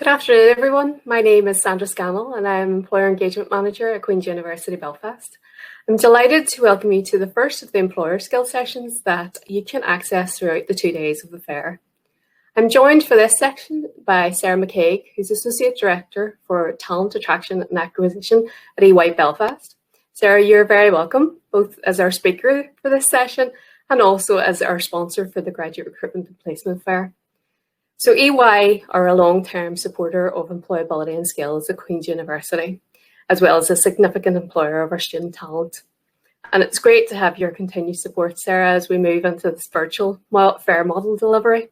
afternoon, everyone. My name is Sandra Scannell, and I am Employer Engagement Manager at Queen's University Belfast. I'm delighted to welcome you to the first of the employer skill sessions that you can access throughout the 2 days of the fair. I'm joined for this section by Sarah McCaig, who's Associate Director for Talent Attraction and Acquisition at EY Belfast. Sarah, you're very welcome, both as our speaker for this session and also as our sponsor for the Graduate Recruitment and Placement Fair. So EY are a long-term supporter of employability and skills at Queen's University, as well as a significant employer of our student talent. And it's great to have your continued support, Sarah, as we move into this virtual fair model delivery.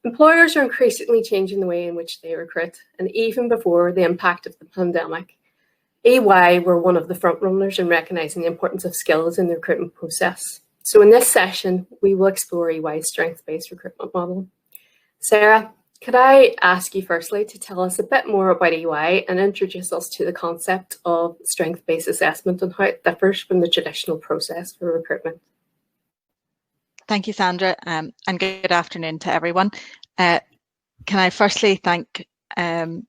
Employers are increasingly changing the way in which they recruit, and even before the impact of the pandemic, EY were one of the front runners in recognising the importance of skills in the recruitment process. So in this session, we will explore EY's strengths-based recruitment model. Sarah, could I ask you firstly to tell us a bit more about EY and introduce us to the concept of strength-based assessment and how it differs from the traditional process for recruitment? Thank you, Sandra, and good afternoon to everyone. Can I firstly thank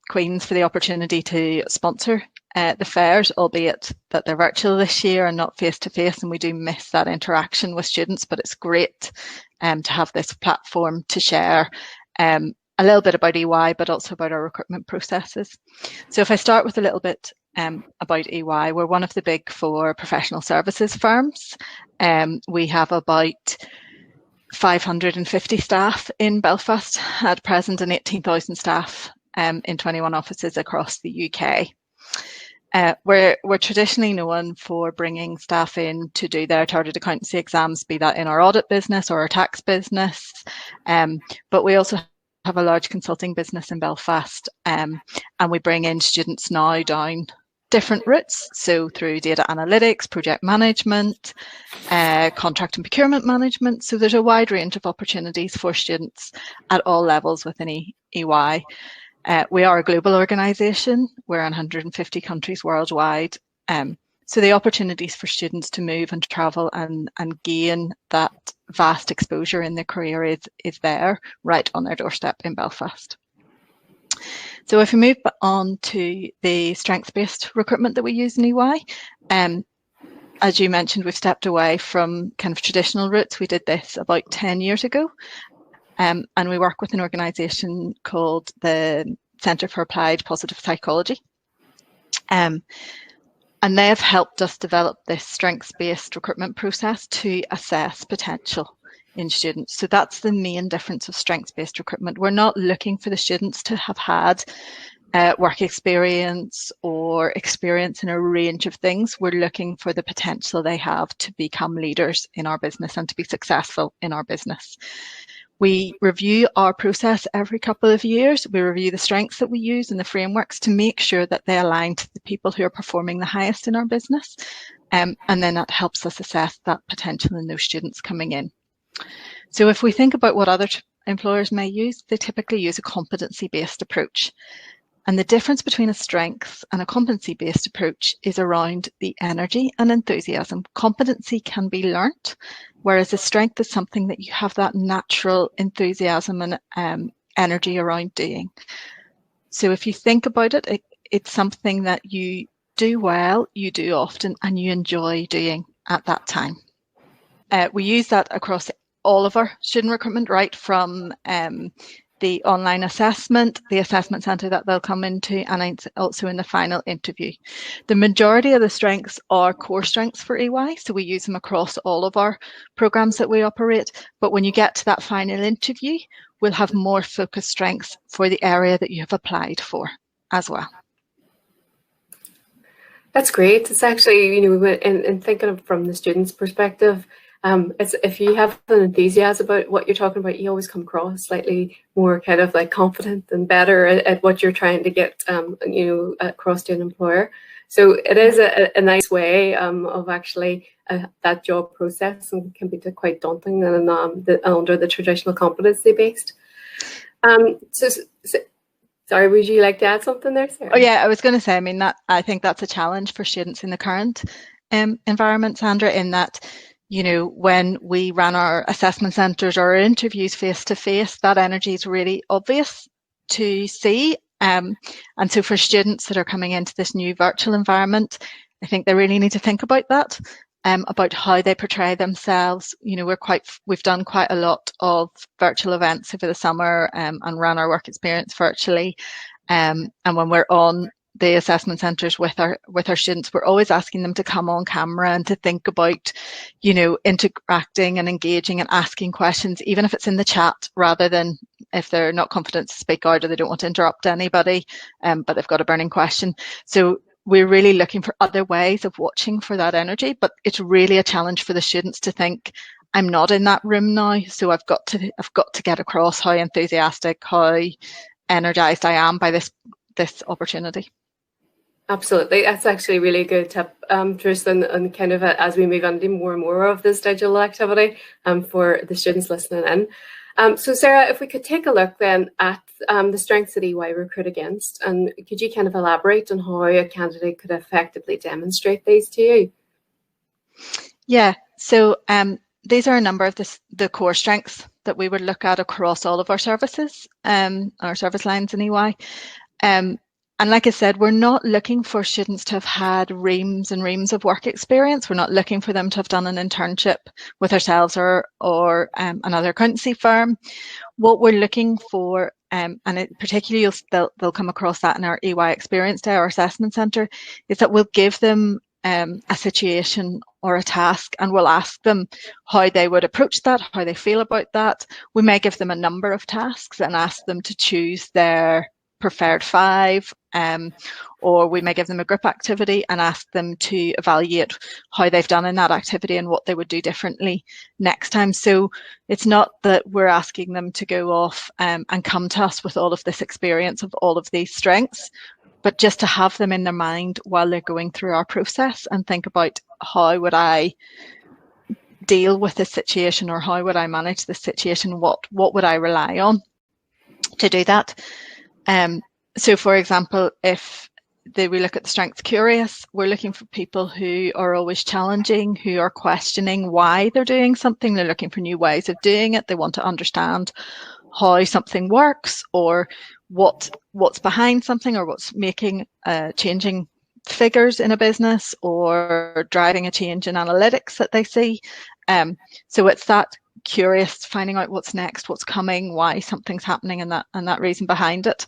Queen's for the opportunity to sponsor the fairs, albeit that they're virtual this year and not face-to-face, and we do miss that interaction with students, but it's great to have this platform to share a little bit about EY, but also about our recruitment processes. So if I start with a little bit about EY, we're one of the big four professional services firms. We have about 550 staff in Belfast at present and 18,000 staff in 21 offices across the UK. We're traditionally known for bringing staff in to do their chartered accountancy exams, be that in our audit business or our tax business, but we also have a large consulting business in Belfast, and we bring in students now down different routes, so through data analytics, project management, contract and procurement management. So there's a wide range of opportunities for students at all levels within EY. We are a global organisation. We're in 150 countries worldwide. So the opportunities for students to move and travel and gain that vast exposure in their career is there, right on their doorstep in Belfast. So if we move on to the strengths-based recruitment that we use in EY, as you mentioned, we've stepped away from kind of traditional routes. We did this about 10 years ago. And we work with an organisation called the Centre for Applied Positive Psychology. And they have helped us develop this strengths-based recruitment process to assess potential in students. So that's the main difference of strengths-based recruitment. We're not looking for the students to have had work experience or experience in a range of things. We're looking for the potential they have to become leaders in our business and to be successful in our business. We review our process every couple of years. We review the strengths that we use and the frameworks to make sure that they align to the people who are performing the highest in our business. And then that helps us assess that potential in those students coming in. So if we think about what other employers may use, they typically use a competency-based approach. And the difference between a strengths and a competency-based approach is around the energy and enthusiasm. Competency can be learnt, whereas a strength is something that you have that natural enthusiasm and energy around doing. So if you think about it, it's something that you do well, you do often, and you enjoy doing at that time. We use that across all of our student recruitment, right from the online assessment, the assessment centre that they'll come into, and also in the final interview. The majority of the strengths are core strengths for EY, so we use them across all of our programmes that we operate. But when you get to that final interview, we'll have more focused strengths for the area that you have applied for as well. That's great. It's actually, in thinking of from the student's perspective, it's if you have an enthusiasm about what you're talking about, you always come across slightly more kind of like confident and better at what you're trying to get, across to an employer. So it is a nice way of actually that job process, and can be quite daunting and under the traditional competency based. Sorry, would you like to add something there, Sarah? Oh yeah, I was going to say, I think that's a challenge for students in the current environment, Sandra, in that, when we ran our assessment centres or our interviews face to face, that energy is really obvious to see. And so for students that are coming into this new virtual environment, I think they really need to think about that, about how they portray themselves. You know, we've done quite a lot of virtual events over the summer, and ran our work experience virtually. And when we're on the assessment centres with our students, we're always asking them to come on camera and to think about, you know, interacting and engaging and asking questions, even if it's in the chat, rather than if they're not confident to speak out or they don't want to interrupt anybody, but they've got a burning question. So we're really looking for other ways of watching for that energy, but it's really a challenge for the students to think, I'm not in that room now, so I've got to get across how enthusiastic, how energized I am by this opportunity. Absolutely, that's actually a really good tip, Tristan, and kind of as we move into more and more of this digital activity for the students listening in. So Sarah, if we could take a look then at the strengths that EY recruit against, and could you kind of elaborate on how a candidate could effectively demonstrate these to you? Yeah, so these are a number of the core strengths that we would look at across all of our services, our service lines in EY. And like I said, we're not looking for students to have had reams and reams of work experience. We're not looking for them to have done an internship with ourselves or another accountancy firm. What we're looking for, and particularly they'll come across that in our EY Experience Day, our assessment centre, is that we'll give them a situation or a task, and we'll ask them how they would approach that, how they feel about that. We may give them a number of tasks and ask them to choose their preferred 5, or we may give them a group activity and ask them to evaluate how they've done in that activity and what they would do differently next time. So it's not that we're asking them to go off and come to us with all of this experience of all of these strengths, but just to have them in their mind while they're going through our process and think about, how would I deal with this situation, or how would I manage this situation? What would I rely on to do that? So for example, if we look at the strength curious, we're looking for people who are always challenging, who are questioning why they're doing something. They're looking for new ways of doing it. They want to understand how something works, or what's behind something, or what's making changing figures in a business, or driving a change in analytics that they see. So it's that curious, finding out what's next, what's coming, why something's happening, and that reason behind it.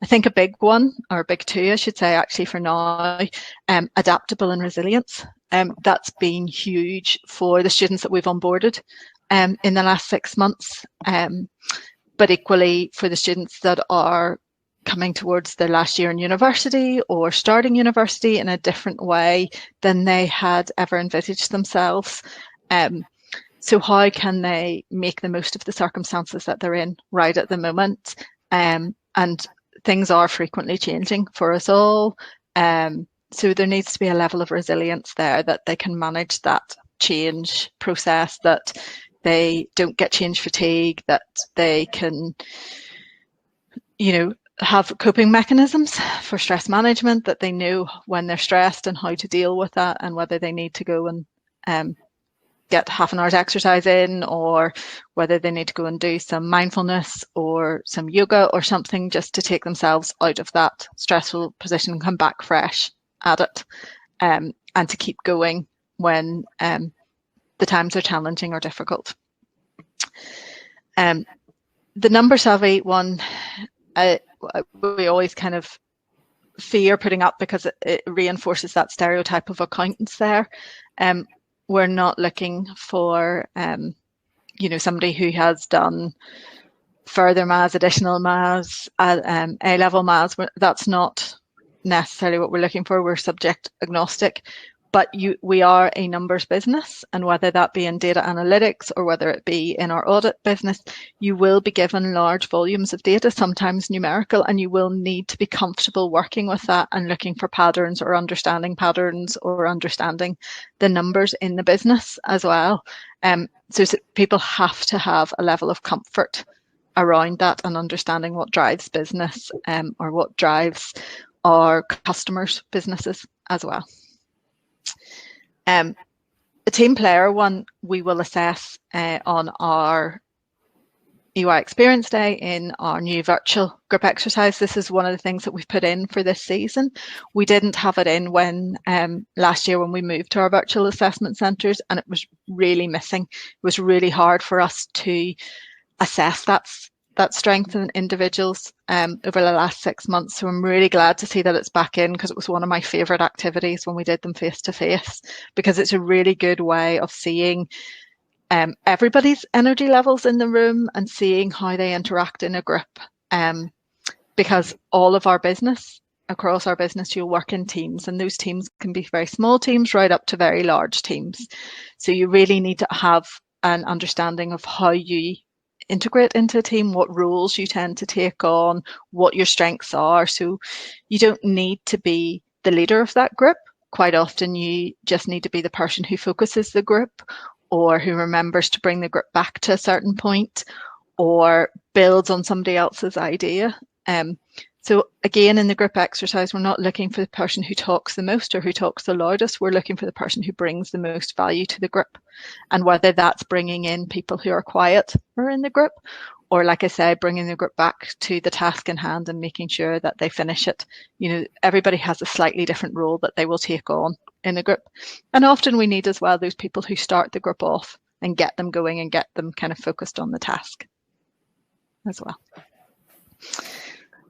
I think a big one, or a big 2, I should say, actually for now, adaptable and resilience. That's been huge for the students that we've onboarded in the last 6 months, but equally for the students that are coming towards their last year in university or starting university in a different way than they had ever envisaged themselves. So how can they make the most of the circumstances that they're in right at the moment? And things are frequently changing for us all. So there needs to be a level of resilience there, that they can manage that change process, that they don't get change fatigue, that they can, you know, have coping mechanisms for stress management, that they know when they're stressed and how to deal with that, and whether they need to go and get half an hour's exercise in, or whether they need to go and do some mindfulness or some yoga or something, just to take themselves out of that stressful position and come back fresh at it, and to keep going when the times are challenging or difficult. The number savvy one, we always kind of fear putting up, because it reinforces that stereotype of accountants there. We're not looking for, you know, somebody who has done further maths, additional maths, A-level maths. That's not necessarily what we're looking for. We're subject agnostic, but we are a numbers business, and whether that be in data analytics or whether it be in our audit business, you will be given large volumes of data, sometimes numerical, and you will need to be comfortable working with that and looking for patterns, or understanding patterns, or understanding the numbers in the business as well. So people have to have a level of comfort around that, and understanding what drives business, or what drives our customers' businesses as well. The team player one, we will assess on our EY Experience Day in our new virtual group exercise. This is one of the things that we've put in for this season. We didn't have it in when last year when we moved to our virtual assessment centres, and it was really missing. It was really hard for us to assess that strength in individuals over the last 6 months. So I'm really glad to see that it's back in, because it was one of my favourite activities when we did them face to face, because it's a really good way of seeing everybody's energy levels in the room and seeing how they interact in a group. Because all of our business, across our business, you'll work in teams, and those teams can be very small teams right up to very large teams. So you really need to have an understanding of how you integrate into a team, what roles you tend to take on, what your strengths are. So you don't need to be the leader of that group. Quite often you just need to be the person who focuses the group, or who remembers to bring the group back to a certain point, or builds on somebody else's idea. So again, in the group exercise, we're not looking for the person who talks the most or who talks the loudest. We're looking for the person who brings the most value to the group. And whether that's bringing in people who are quiet or in the group, or, like I say, bringing the group back to the task in hand and making sure that they finish it. You know, everybody has a slightly different role that they will take on in a group. And often we need as well those people who start the group off and get them going and get them kind of focused on the task as well.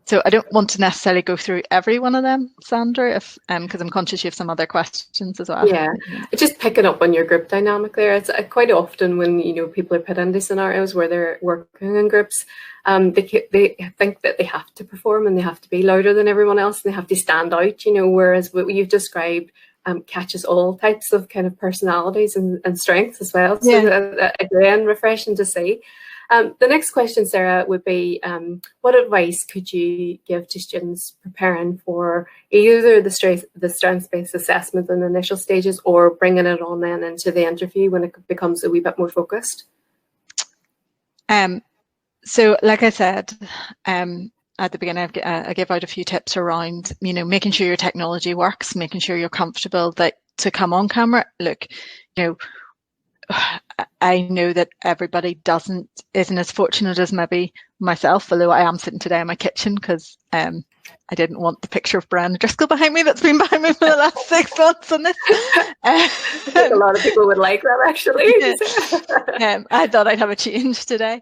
So I don't want to necessarily go through every one of them, Sandra, if because I'm conscious you have some other questions as well. Yeah, just picking up on your group dynamic there. It's quite often when, you know, people are put into scenarios where they're working in groups, they think that they have to perform and they have to be louder than everyone else and they have to stand out, you know, whereas what you've described catches all types of kind of personalities and strengths as well. So yeah. Again, refreshing to see. The next question, Sarah, would be what advice could you give to students preparing for either the strengths-based assessment in the initial stages, or bringing it on then into the interview when it becomes a wee bit more focused? So like I said at the beginning, I gave out a few tips around, you know, making sure your technology works, making sure you're comfortable that to come on camera. Look, you know, I know that everybody isn't as fortunate as maybe myself, although I am sitting today in my kitchen because I didn't want the picture of Brian Driscoll behind me that's been behind me for the last 6 months on this. I think a lot of people would like that, actually. I thought I'd have a change today.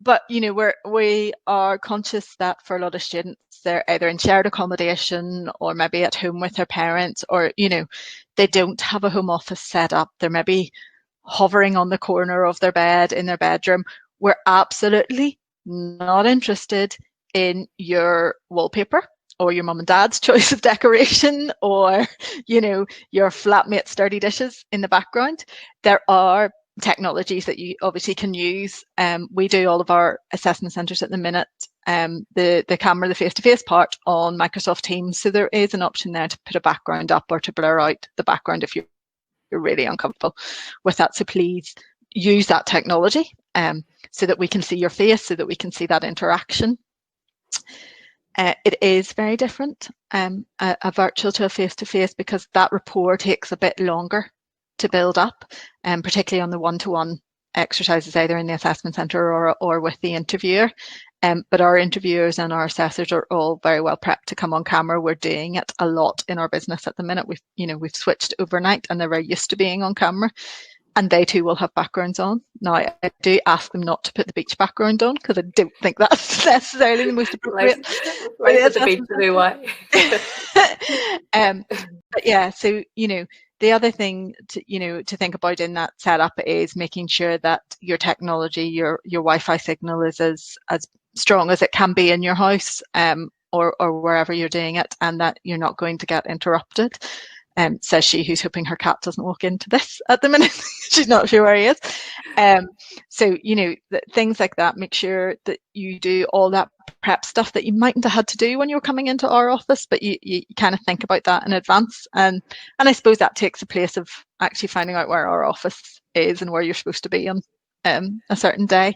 But, you know, we are conscious that for a lot of students, they're either in shared accommodation or maybe at home with their parents, or, you know, they don't have a home office set up. They're maybe hovering on the corner of their bed in their bedroom. We're absolutely not interested in your wallpaper or your mum and dad's choice of decoration, or, you know, your flatmate's dirty dishes in the background. There are technologies that you obviously can use. We do all of our assessment centres at the minute, the camera, the face-to-face part on Microsoft Teams. So there is an option there to put a background up or to blur out the background if you're really uncomfortable with that. So please use that technology so that we can see your face, so that we can see that interaction. It is very different, a virtual to a face-to-face, because that rapport takes a bit longer to build up, particularly on the one-to-one exercises, either in the assessment centre or with the interviewer. But our interviewers and our assessors are all very well prepped to come on camera. We're doing it a lot in our business at the minute. We've switched overnight, and they're very used to being on camera, and they too will have backgrounds on. Now, I do ask them not to put the beach background on, because I don't think that's necessarily the most appropriate. Like the beach to do what? But yeah, so, you know, the other thing to think about in that setup is making sure that your technology, your Wi-Fi signal is as strong as it can be in your house, or wherever you're doing it, and that you're not going to get interrupted. Says she, who's hoping her cat doesn't walk into this at the minute. She's not sure where he is. So, you know, things like that. Make sure that you do all that prep stuff that you mightn't have had to do when you're coming into our office, but you kind of think about that in advance. And I suppose that takes the place of actually finding out where our office is and where you're supposed to be on a certain day.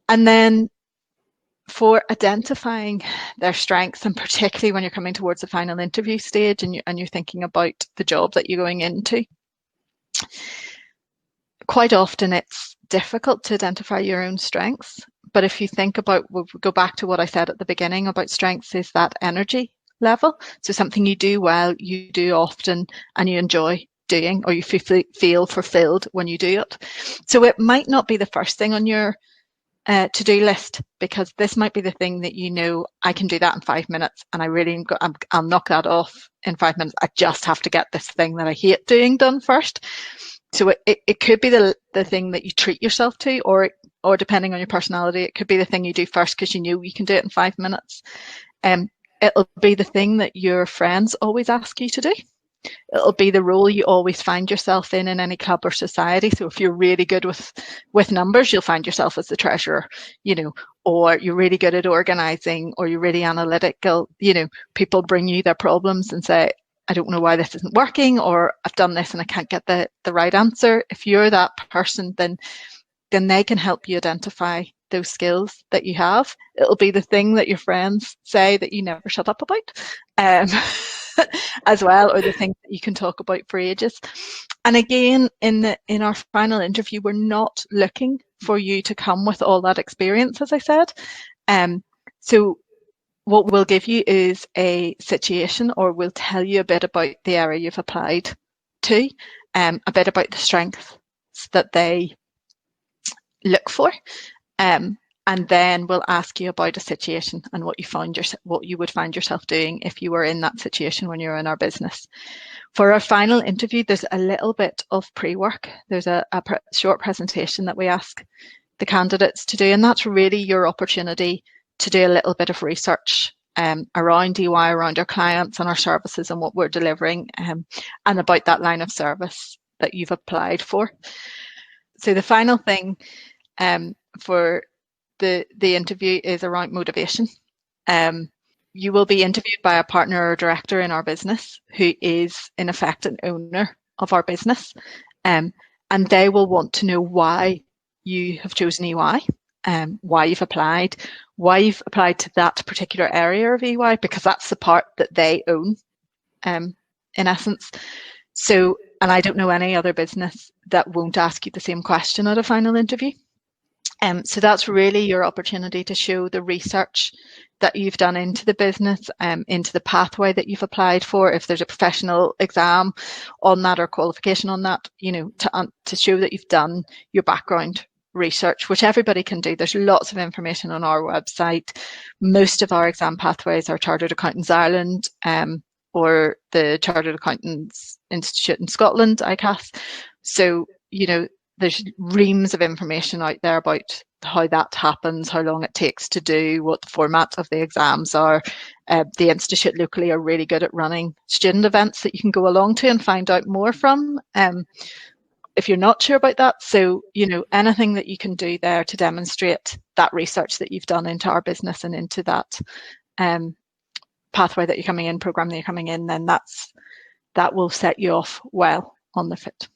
And then for identifying their strengths, and particularly when you're coming towards the final interview stage and you're thinking about the job that you're going into, quite often it's difficult to identify your own strengths. But if you think about, we'll go back to what I said at the beginning about strengths, is that energy level. So something you do well, you do often, and you enjoy doing, or you feel fulfilled when you do it. So it might not be the first thing on your to-do list, because this might be the thing that you know, I can do that in 5 minutes, and I'll knock that off in 5 minutes. I just have to get this thing that I hate doing done first. So it could be the thing that you treat yourself to, or depending on your personality, it could be the thing you do first because you know you can do it in 5 minutes. It'll be the thing that your friends always ask you to do. It'll be the role you always find yourself in any club or society. So if you're really good with numbers, you'll find yourself as the treasurer, or you're really good at organizing, or you're really analytical. People bring you their problems and say, I don't know why this isn't working, or I've done this and I can't get the right answer. If you're that person, then they can help you identify those skills that you have. It'll be the thing that your friends say that you never shut up about. As well, or the thing that you can talk about for ages. And again, in our final interview, we're not looking for you to come with all that experience, as I said. So what we'll give you is a situation, or we'll tell you a bit about the area you've applied to, a bit about the strengths that they look for. And then we'll ask you about a situation and what you would find yourself doing if you were in that situation when you're in our business. For our final interview, there's a little bit of pre-work. There's a short presentation that we ask the candidates to do, and that's really your opportunity to do a little bit of research around EY, around our clients and our services and what we're delivering, and about that line of service that you've applied for. So the final thing for the interview is around motivation. You will be interviewed by a partner or director in our business who is in effect an owner of our business, and they will want to know why you have chosen EY, why you've applied to that particular area of EY, because that's the part that they own, in essence. So, and I don't know any other business that won't ask you the same question at a final interview. So that's really your opportunity to show the research that you've done into the business, into the pathway that you've applied for. If there's a professional exam on that or qualification on that, to show that you've done your background research, which everybody can do. There's lots of information on our website. Most of our exam pathways are Chartered Accountants Ireland, or the Chartered Accountants Institute in Scotland, ICAS. So, there's reams of information out there about how that happens, how long it takes to do, what the format of the exams are. The Institute locally are really good at running student events that you can go along to and find out more from, if you're not sure about that. So, anything that you can do there to demonstrate that research that you've done into our business and into that pathway that you're coming in, program that you're coming in, then that will set you off well on the fit.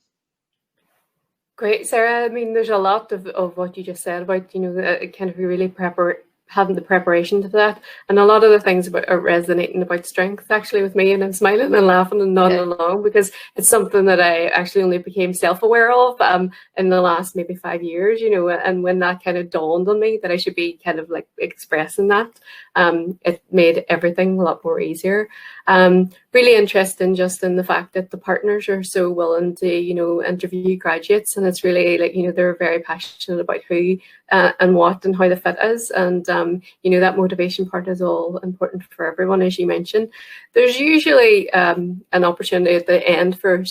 Great, Sarah. I mean, there's a lot of what you just said about, kind of really having the preparation to that, and a lot of the things are resonating about strength actually with me, and I'm smiling and laughing and nodding along, because it's something that I actually only became self-aware of in the last maybe 5 years, and when that kind of dawned on me that I should be kind of like expressing that, it made everything a lot more easier. Really interesting just in the fact that the partners are so willing to, interview graduates, and it's really like, they're very passionate about who and what and how the fit is, and that motivation part is all important for everyone, as you mentioned. There's usually an opportunity at the end for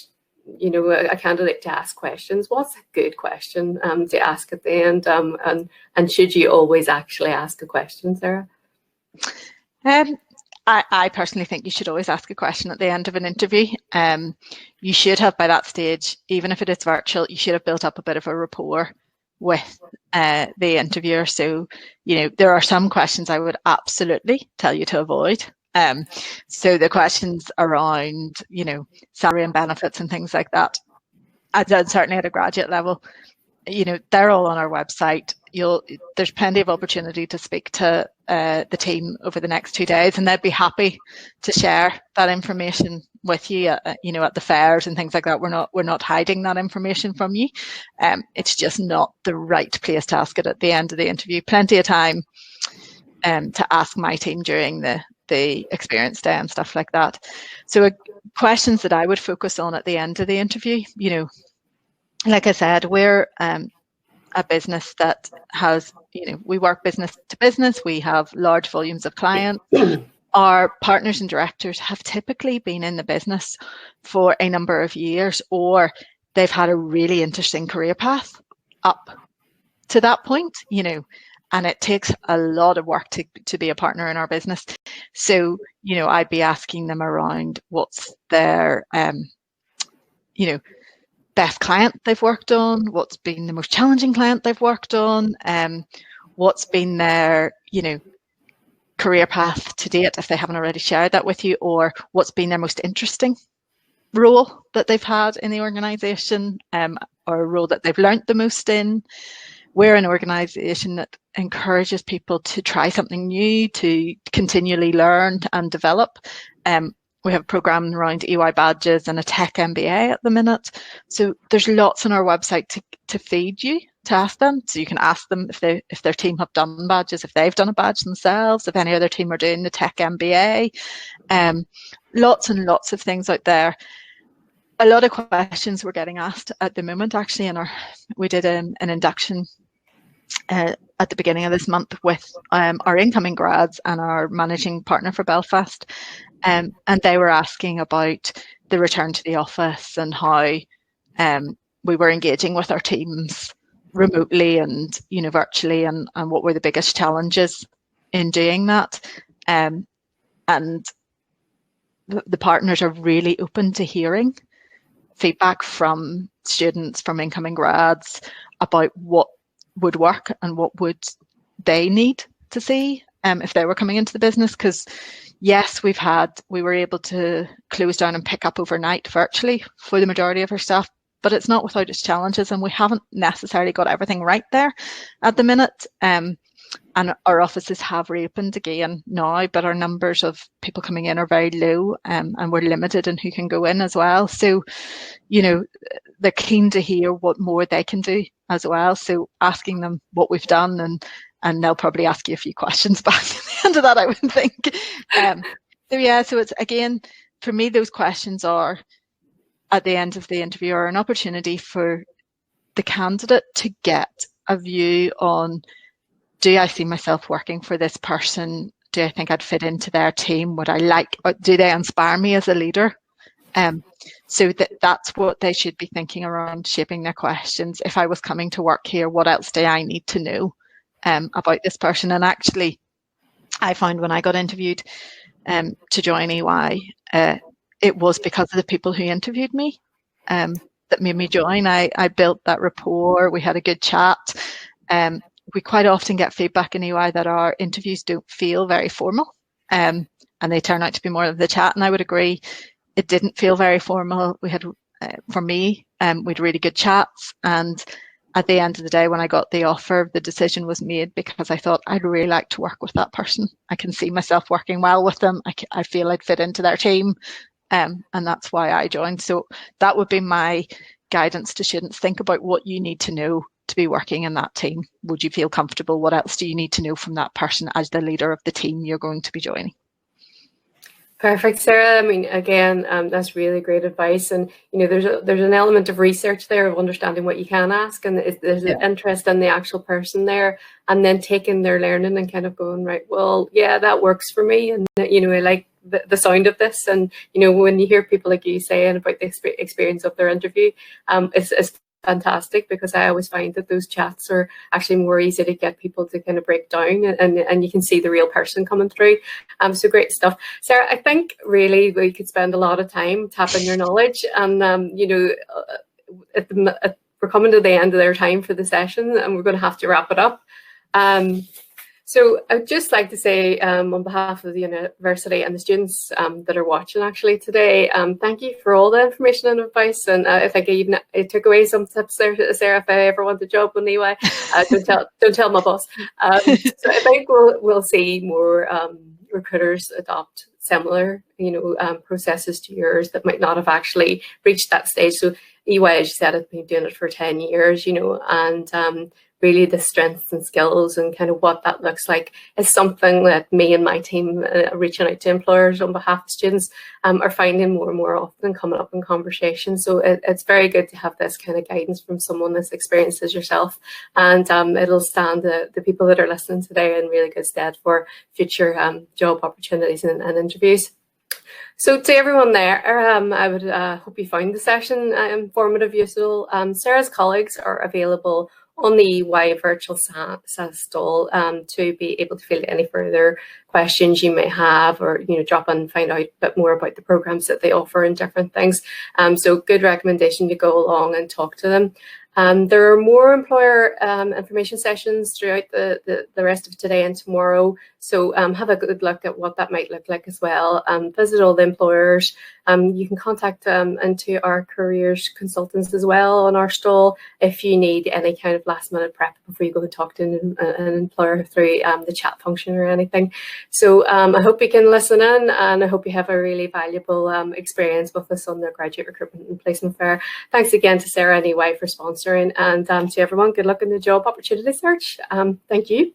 a candidate to ask questions. What's a good question to ask at the end, and should you always actually ask a question, Sarah? I personally think you should always ask a question at the end of an interview. You should have, by that stage, even if it is virtual, you should have built up a bit of a rapport with the interviewer. So, there are some questions I would absolutely tell you to avoid. So the questions around, salary and benefits and things like that, certainly at a graduate level, you know, they're all on our website. There's plenty of opportunity to speak to the team over the next 2 days, and they'd be happy to share that information with you. You know, at the fairs and things like that. We're not hiding that information from you. It's just not the right place to ask it at the end of the interview. Plenty of time to ask my team during the experience day and stuff like that. So questions that I would focus on at the end of the interview, you know, like I said, we're a business that has, you know, we work business to business. We have large volumes of clients. Our partners and directors have typically been in the business for a number of years, or they've had a really interesting career path up to that point, you know, and it takes a lot of work to be a partner in our business. So, you know, I'd be asking them around what's their, you know, best client they've worked on, what's been the most challenging client they've worked on, what's been their, you know, career path to date, if they haven't already shared that with you, or what's been their most interesting role that they've had in the organisation, or a role that they've learnt the most in. We're an organisation that encourages people to try something new, to continually learn and develop. We have a programme around EY badges and a tech MBA at the minute. So there's lots on our website to feed you, to ask them. So you can ask them if their team have done badges, if they've done a badge themselves, if any other team are doing the tech MBA. Lots and lots of things out there. A lot of questions we're getting asked at the moment, actually, we did an induction at the beginning of this month with our incoming grads and our managing partner for Belfast. And they were asking about the return to the office and how we were engaging with our teams remotely and, you know, virtually, and what were the biggest challenges in doing that. And the partners are really open to hearing feedback from students, from incoming grads, about what would work and what would they need to see if they were coming into the business. Because yes, we were able to close down and pick up overnight virtually for the majority of our staff, but it's not without its challenges, and we haven't necessarily got everything right there at the minute. And our offices have reopened again now, but our numbers of people coming in are very low, and we're limited in who can go in as well. So, you know, they're keen to hear what more they can do as well. So asking them what we've done, and they'll probably ask you a few questions back at the end of that, I would think. So yeah, so it's, again, for me, those questions are at the end of the interview are an opportunity for the candidate to get a view on, do I see myself working for this person? Do I think I'd fit into their team? Would I like, or do they inspire me as a leader? So that's what they should be thinking around shaping their questions. If I was coming to work here, what else do I need to know about this person? And actually, I found when I got interviewed to join EY, it was because of the people who interviewed me that made me join. I built that rapport. We had a good chat. We quite often get feedback in EY that our interviews don't feel very formal, and they turn out to be more of the chat. And I would agree, it didn't feel very formal. We had, for me, we had really good chats. And at the end of the day, when I got the offer, the decision was made because I thought I'd really like to work with that person. I can see myself working well with them. I feel I'd fit into their team, and that's why I joined. So that would be my guidance to students. Think about what you need to know to be working in that team. Would you feel comfortable? What else do you need to know from that person as the leader of the team you're going to be joining? Perfect, Sarah. I mean, again, that's really great advice. And, you know, there's an element of research there, of understanding what you can ask, and there's an interest in the actual person there, and then taking their learning and kind of going, right, well, yeah, that works for me. And, you know, I like the sound of this. And, you know, when you hear people like you saying about the experience of their interview, it's fantastic, because I always find that those chats are actually more easy to get people to kind of break down, and you can see the real person coming through. So great stuff. Sarah, I think really we could spend a lot of time tapping your knowledge, and you know, we're coming to the end of their time for the session, and we're going to have to wrap it up. So I'd just like to say on behalf of the university and the students that are watching actually today, thank you for all the information and advice. And if I gave, it took away some tips there, Sarah, if I ever want a job with EY, don't tell my boss. So I think we'll see more recruiters adopt similar, processes to yours that might not have actually reached that stage. So EY, as you said, has been doing it for 10 years, and really the strengths and skills and kind of what that looks like is something that me and my team reaching out to employers on behalf of students are finding more and more often coming up in conversation. So it's very good to have this kind of guidance from someone as experienced as yourself, and it'll stand the people that are listening today in really good stead for future job opportunities and interviews. So to everyone there, I would hope you found the session informative, useful. Sarah's colleagues are available on the EY virtual SAS stall to be able to field any further questions you may have, or drop and find out a bit more about the programs that they offer and different things. So good recommendation to go along and talk to them. There are more employer information sessions throughout the rest of today and tomorrow. So have a good look at what that might look like as well. Visit all the employers. You can contact into our careers consultants as well on our stall if you need any kind of last minute prep before you go and talk to an employer through the chat function or anything. So I hope you can listen in, and I hope you have a really valuable experience with us on the Graduate Recruitment and Placement Fair. Thanks again to Sarah and EY for sponsoring, and to everyone, good luck in the job opportunity search. Thank you.